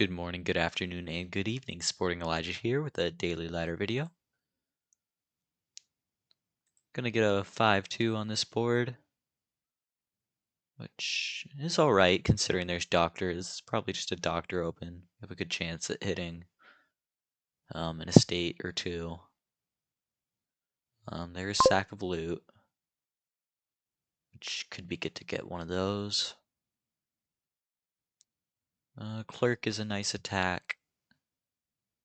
Good morning, good afternoon, and good evening. Sporting Elijah here with a daily ladder video. Gonna get a 5-2 on this board, which is alright considering there's doctors. It's probably just a doctor open. You have a good chance at hitting an estate or two. There's sack of loot, which could be good to get one of those. Clerk is a nice attack.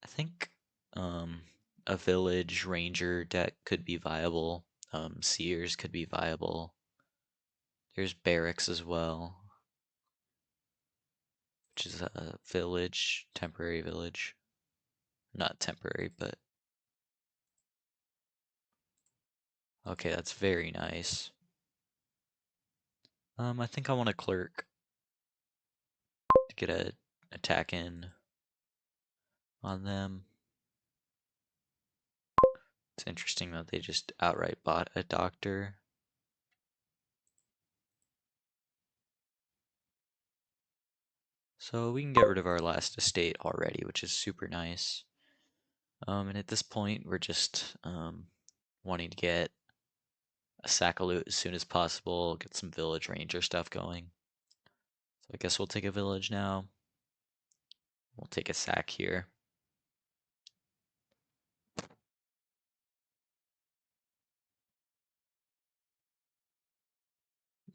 I think a village ranger deck could be viable. Seers could be viable. There's barracks as well, which is a village, temporary village. Not temporary, but okay, that's very nice. I think I want a clerk to get a attack in on them. It's interesting that they just outright bought a doctor. So we can get rid of our last estate already, which is super nice. And at this point, we're just wanting to get a sack of loot as soon as possible, get some village ranger stuff going. So I guess we'll take a village now. We'll take a sack here.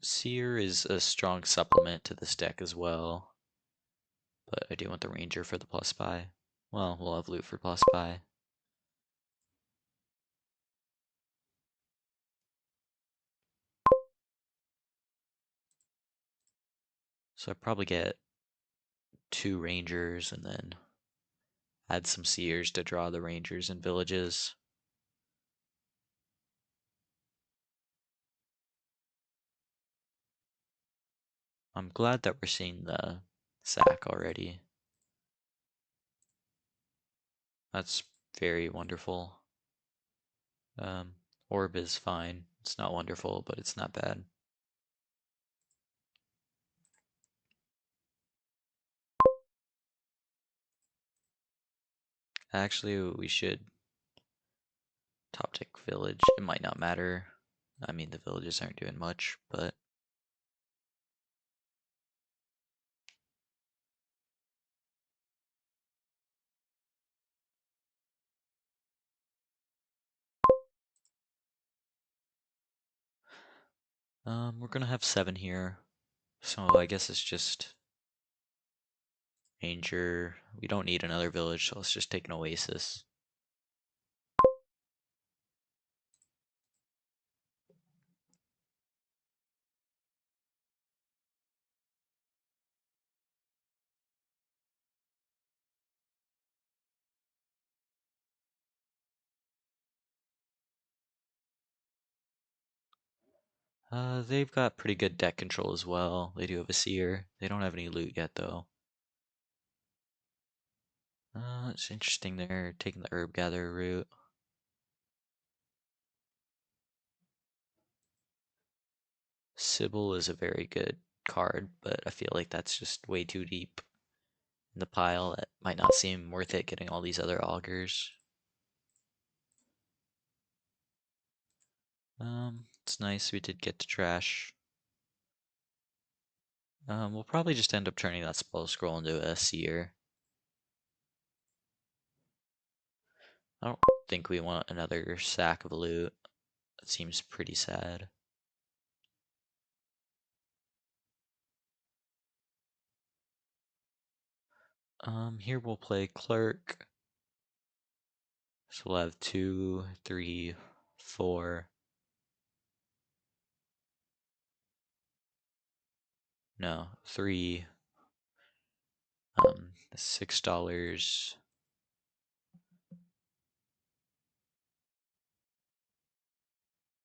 Seer is a strong supplement to this deck as well, but I do want the ranger for the plus buy. Well, we'll have loot for plus buy. So I probably get 2 rangers and then add some seers to draw the rangers and villages. I'm glad that we're seeing the sack already. That's very wonderful. Orb is fine. It's not wonderful, but it's not bad. Actually, we should top tick village. It might not matter. I mean, the villages aren't doing much, but we're gonna have 7 here, so I guess it's just ranger. We don't need another village, so let's just take an oasis. They've got pretty good deck control as well. They do have a seer. They don't have any loot yet, though. It's interesting they're taking the herb gatherer route. Sybil is a very good card, but I feel like that's just way too deep in the pile. It might not seem worth it getting all these other augurs. It's nice we did get to trash. We'll probably just end up turning that spell scroll into a seer. I don't think we want another sack of loot. That seems pretty sad. Here we'll play clerk. So we'll have 2, 3, 4. No, 3. $6.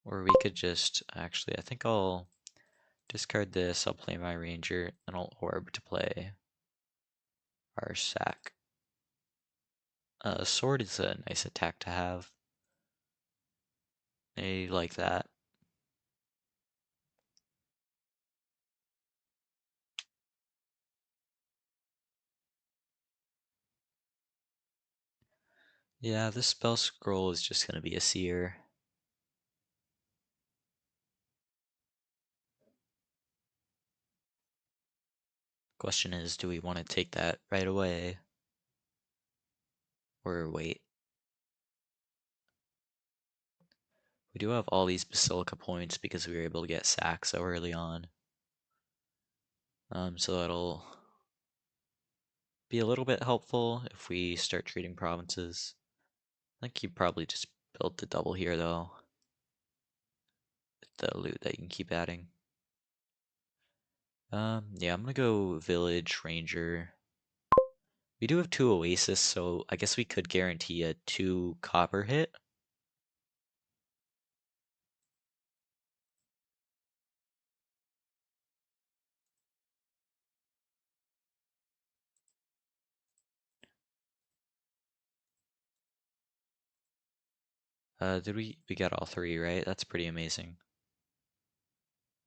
Or we could just, actually, I think I'll discard this, I'll play my ranger, and I'll orb to play our sack. Sword is a nice attack to have. I like that. Yeah, this spell scroll is just gonna be a seer. Question is, do we want to take that right away? Or wait? We do have all these Basilica points because we were able to get sack so early on. So that'll be a little bit helpful if we start treating provinces. I think you probably just built the double here though. The loot that you can keep adding. Yeah, I'm gonna go village ranger. We do have 2 oasis, so I guess we could guarantee a 2 copper hit. Did we got all 3, right? That's pretty amazing.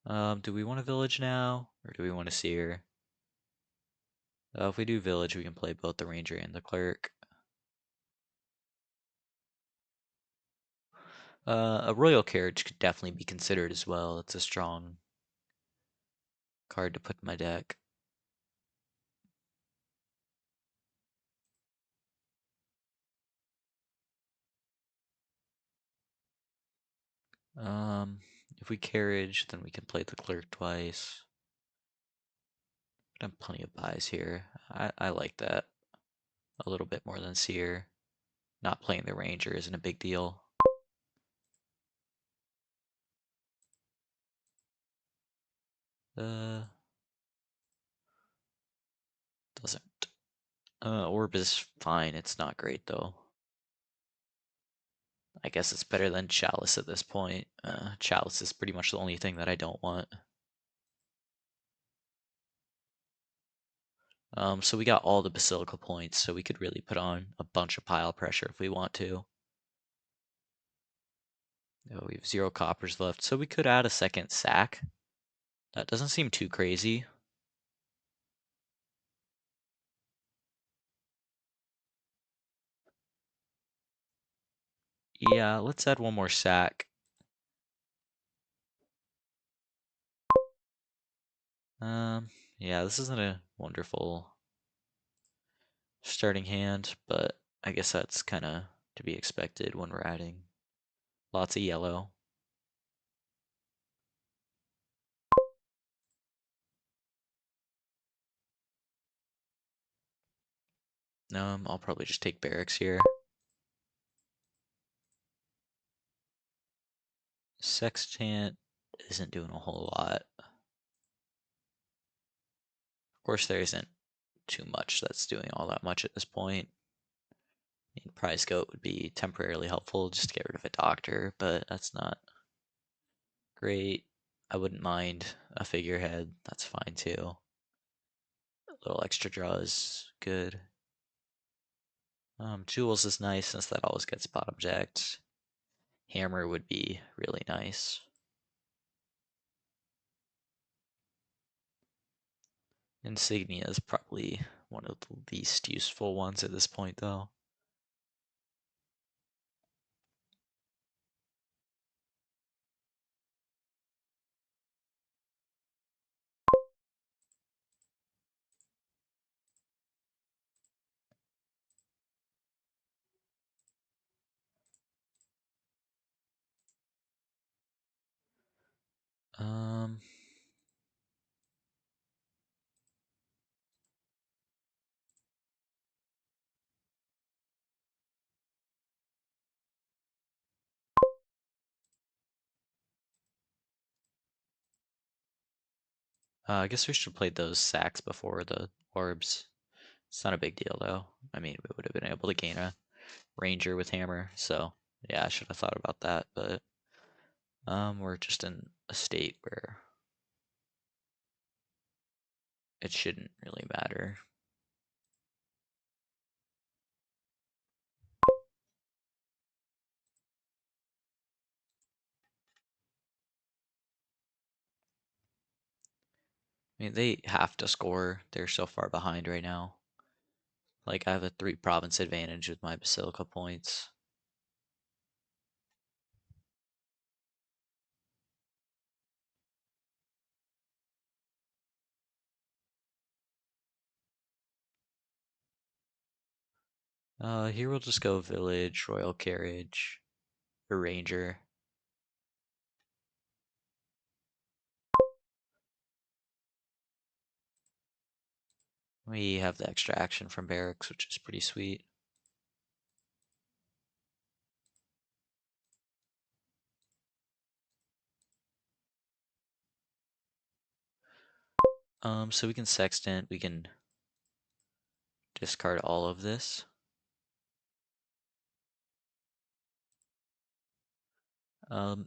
Do we want a village now, or do we want a seer? If we do village, we can play both the ranger and the cleric. A royal carriage could definitely be considered as well. It's a strong card to put in my deck. Um, if we carriage, then we can play the cleric twice. But I have plenty of buys here. I like that a little bit more than seer. Not playing the ranger isn't a big deal. Uh, doesn't. Orb is fine. It's not great though. I guess it's better than Chalice at this point. Chalice is pretty much the only thing that I don't want. So we got all the Basilica points, so we could really put on a bunch of pile pressure if we want to. Oh, we have 0 coppers left, so we could add a second sack. That doesn't seem too crazy. Yeah, let's add one more sack. Yeah, this isn't a wonderful starting hand, but I guess that's kind of to be expected when we're adding lots of yellow. I'll probably just take barracks here. Sextant isn't doing a whole lot. Of course, there isn't too much that's doing all that much at this point. I mean, prize goat would be temporarily helpful just to get rid of a doctor, but that's not great. I wouldn't mind a figurehead. That's fine too. A little extra draw is good. Jewels is nice since that always gets bottom jacked. Hammer would be really nice. Insignia is probably one of the least useful ones at this point, though. Um, I guess we should have played those sacks before the orbs. It's not a big deal, though. I mean, we would have been able to gain a ranger with hammer, so yeah, I should have thought about that, but we're just in a state where it shouldn't really matter. I mean, they have to score. They're so far behind right now. Like, I have a 3 province advantage with my Basilica points. Here we'll just go village, royal carriage, or ranger. We have the extra action from barracks, which is pretty sweet. So we can sextant, we can discard all of this.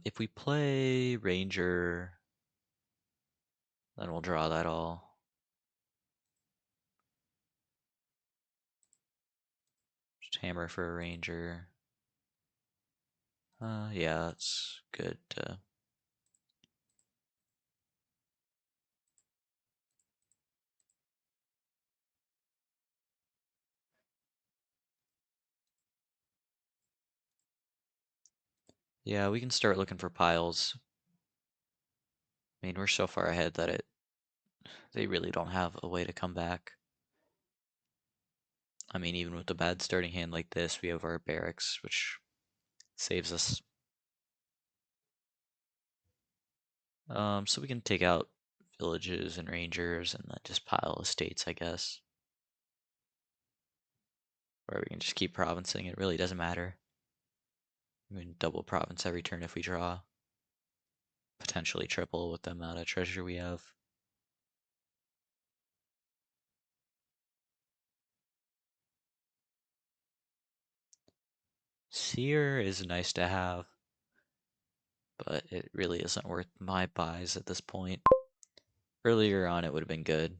If we play ranger, then we'll draw that all. Just hammer for a ranger. Yeah, it's good. Yeah, we can start looking for piles. I mean, we're so far ahead that they really don't have a way to come back. I mean, even with a bad starting hand like this, we have our barracks, which saves us. So we can take out villages and rangers and then just pile estates, I guess. Or we can just keep provincing. It really doesn't matter. We can double province every turn if we draw. Potentially triple with the amount of treasure we have. Seer is nice to have, but it really isn't worth my buys at this point. Earlier on, it would have been good.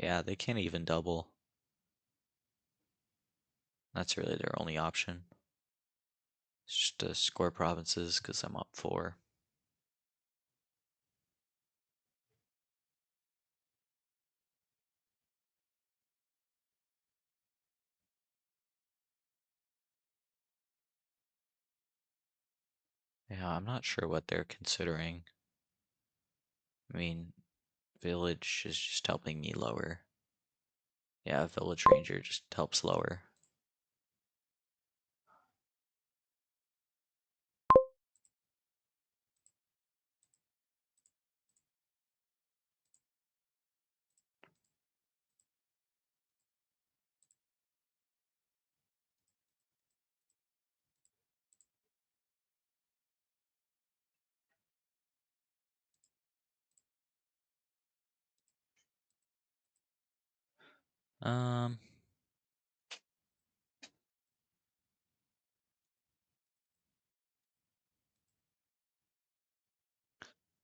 Yeah, they can't even double. That's really their only option. It's just to score provinces because I'm up 4. Yeah, I'm not sure what they're considering. I mean, village is just helping me lower. Yeah, village ranger just helps lower. Um,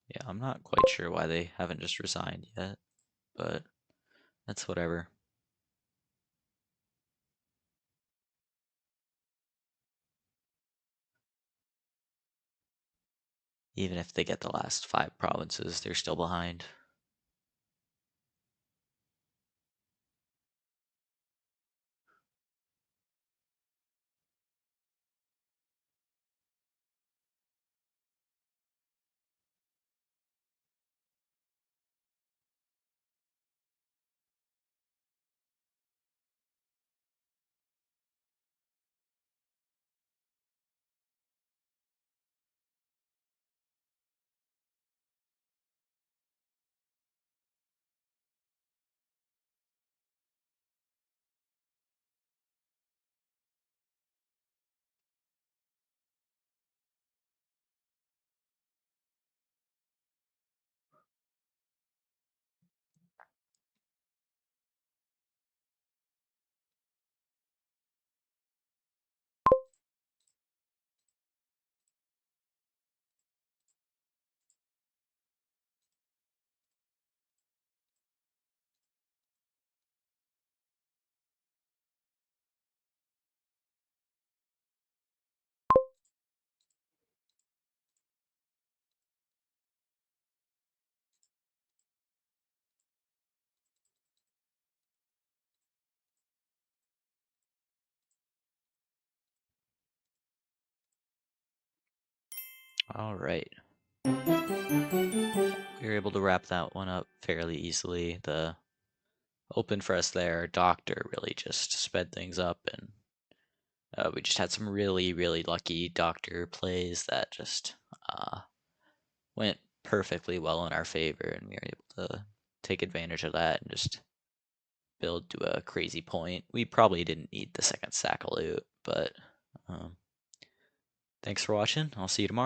yeah, I'm not quite sure why they haven't just resigned yet, but that's whatever. Even if they get the last 5 provinces, they're still behind. All right. We were able to wrap that one up fairly easily. The open for us there, Doctor really just sped things up, and we just had some really, really lucky Doctor plays that just went perfectly well in our favor, and we were able to take advantage of that and just build to a crazy point. We probably didn't need the second sack of loot, but um, thanks for watching. I'll see you tomorrow.